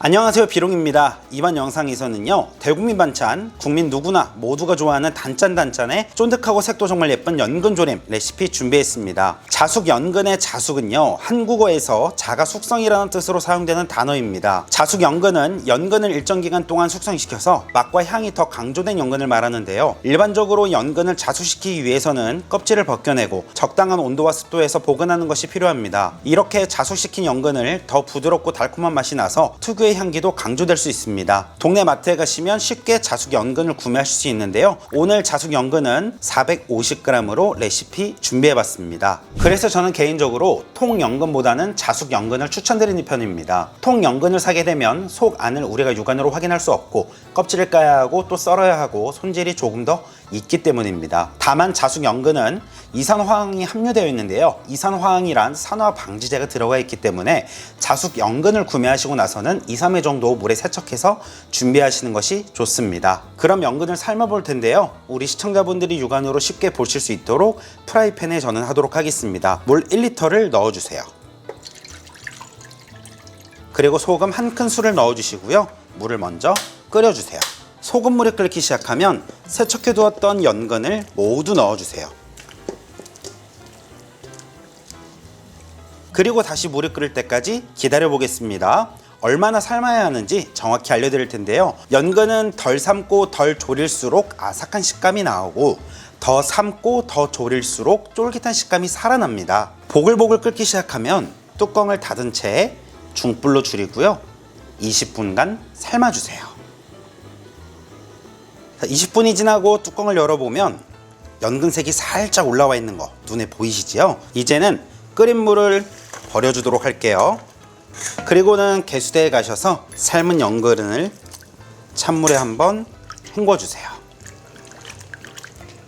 안녕하세요, 비롱입니다. 이번 영상에서는요, 대국민 반찬, 국민 누구나 모두가 좋아하는 단짠단짠의 쫀득하고 색도 정말 예쁜 연근조림 레시피 준비했습니다. 자숙 연근의 자숙은요, 한국어에서 자가 숙성이라는 뜻으로 사용되는 단어입니다. 자숙 연근은 연근을 일정 기간 동안 숙성시켜서 맛과 향이 더 강조된 연근을 말하는데요. 일반적으로 연근을 자숙시키기 위해서는 껍질을 벗겨내고 적당한 온도와 습도에서 보관하는 것이 필요합니다. 이렇게 자숙시킨 연근을 더 부드럽고 달콤한 맛이 나서 특유의 향기도 강조될 수 있습니다. 동네 마트에 가시면 쉽게 자숙 연근을 구매하실 수 있는데요. 오늘 자숙 연근은 450g으로 레시피 준비해봤습니다. 그래서 저는 개인적으로 통 연근보다는 자숙 연근을 추천드리는 편입니다. 통 연근을 사게 되면 속 안을 우리가 육안으로 확인할 수 없고 껍질을 까야 하고 또 썰어야 하고 손질이 조금 더 있기 때문입니다. 다만 자숙 연근은 이산화황이 함유되어 있는데요. 이산화황이란 산화 방지제가 들어가 있기 때문에 자숙 연근을 구매하시고 나서는 2-3회 정도 물에 세척해서 준비하시는 것이 좋습니다. 그럼 연근을 삶아 볼 텐데요. 우리 시청자분들이 육안으로 쉽게 보실 수 있도록 프라이팬에 저는 하도록 하겠습니다. 물 1리터를 넣어주세요. 그리고 소금 1큰술을 넣어주시고요. 물을 먼저 끓여주세요. 소금물이 끓기 시작하면 세척해 두었던 연근을 모두 넣어주세요. 그리고 다시 물이 끓을 때까지 기다려 보겠습니다. 얼마나 삶아야 하는지 정확히 알려드릴 텐데요. 연근은 덜 삶고 덜 졸일수록 아삭한 식감이 나오고 더 삶고 더 졸일수록 쫄깃한 식감이 살아납니다. 보글보글 끓기 시작하면 뚜껑을 닫은 채 중불로 줄이고요. 20분간 삶아주세요. 20분이 지나고 뚜껑을 열어보면 연근색이 살짝 올라와 있는 거 눈에 보이시죠? 이제는 끓인 물을 버려주도록 할게요. 그리고는 개수대에 가셔서 삶은 연근을 찬물에 한번 헹궈주세요.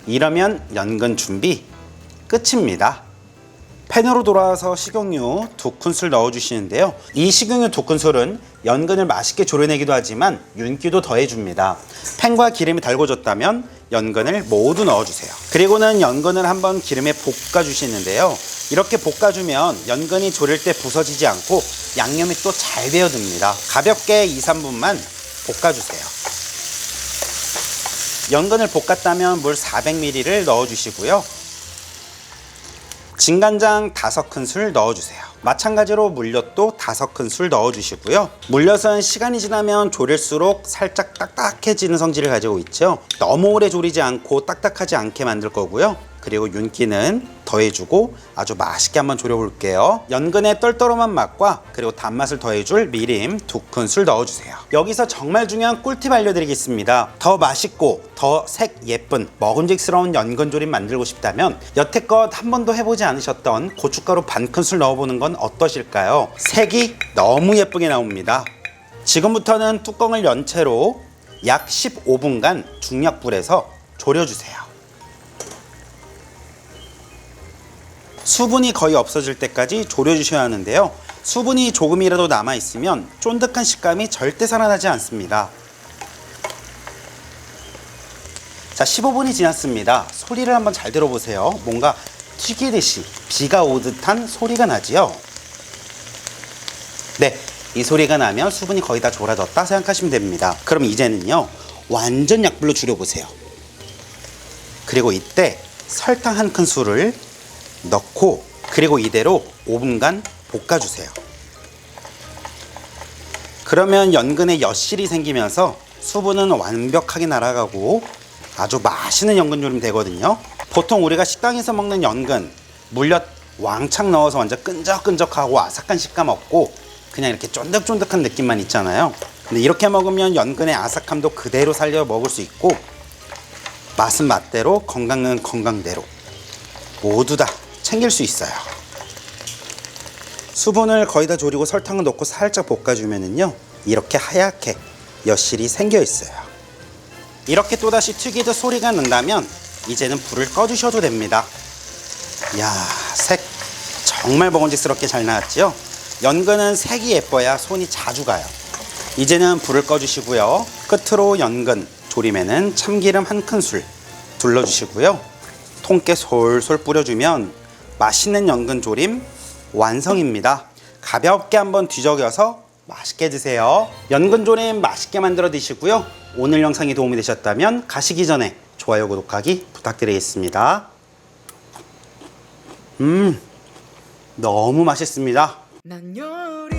이러면 연근 준비 끝입니다. 팬으로 돌아와서 식용유 2큰술 넣어주시는데요. 이 식용유 2큰술은 연근을 맛있게 졸여내기도 하지만 윤기도 더해줍니다. 팬과 기름이 달궈졌다면 연근을 모두 넣어주세요. 그리고는 연근을 한번 기름에 볶아주시는데요. 이렇게 볶아주면 연근이 졸일 때 부서지지 않고 양념이 또 잘 배어듭니다. 가볍게 2-3분만 볶아주세요. 연근을 볶았다면 물 400ml를 넣어주시고요. 진간장 5큰술 넣어주세요. 마찬가지로 물엿도 5큰술 넣어주시고요. 물엿은 시간이 지나면 졸일수록 살짝 딱딱해지는 성질을 가지고 있죠. 너무 오래 졸이지 않고 딱딱하지 않게 만들 거고요. 그리고 윤기는 더해주고 아주 맛있게 한번 졸여볼게요. 연근의 떨떠름한 맛과 그리고 단맛을 더해줄 미림 2큰술 넣어주세요. 여기서 정말 중요한 꿀팁 알려드리겠습니다. 더 맛있고 더 색 예쁜 먹음직스러운 연근조림 만들고 싶다면 여태껏 한 번도 해보지 않으셨던 고춧가루 반큰술 넣어보는 건 어떠실까요? 색이 너무 예쁘게 나옵니다. 지금부터는 뚜껑을 연 채로 약 15분간 중약불에서 졸여주세요. 수분이 거의 없어질 때까지 졸여주셔야 하는데요. 수분이 조금이라도 남아있으면 쫀득한 식감이 절대 살아나지 않습니다. 자, 15분이 지났습니다. 소리를 한번 잘 들어보세요. 뭔가 튀기듯이 비가 오듯한 소리가 나지요. 네, 이 소리가 나면 수분이 거의 다 졸아졌다 생각하시면 됩니다. 그럼 이제는요, 완전 약불로 줄여보세요. 그리고 이때 설탕 1큰술을 넣고 그리고 이대로 5분간 볶아주세요. 그러면 연근에 여실이 생기면서 수분은 완벽하게 날아가고 아주 맛있는 연근조림 되거든요. 보통 우리가 식당에서 먹는 연근 물엿 왕창 넣어서 완전 끈적끈적하고 아삭한 식감 없고 그냥 이렇게 쫀득쫀득한 느낌만 있잖아요. 근데 이렇게 먹으면 연근의 아삭함도 그대로 살려 먹을 수 있고 맛은 맛대로 건강은 건강대로 모두 다 챙길 수 있어요. 수분을 거의 다 졸이고 설탕을 넣고 살짝 볶아주면은요, 이렇게 하얗게 여실이 생겨 있어요. 이렇게 또다시 튀기듯 소리가 난다면 이제는 불을 꺼주셔도 됩니다. 이야, 색 정말 먹음직스럽게 잘 나왔죠? 연근은 색이 예뻐야 손이 자주 가요. 이제는 불을 꺼주시고요. 끝으로 연근 조림에는 참기름 1큰술 둘러주시고요. 통깨 솔솔 뿌려주면 맛있는 연근조림 완성입니다. 가볍게 한번 뒤적여서 맛있게 드세요. 연근조림 맛있게 만들어 드시고요. 오늘 영상이 도움이 되셨다면 가시기 전에 좋아요, 구독하기 부탁드리겠습니다. 너무 맛있습니다. 난 요리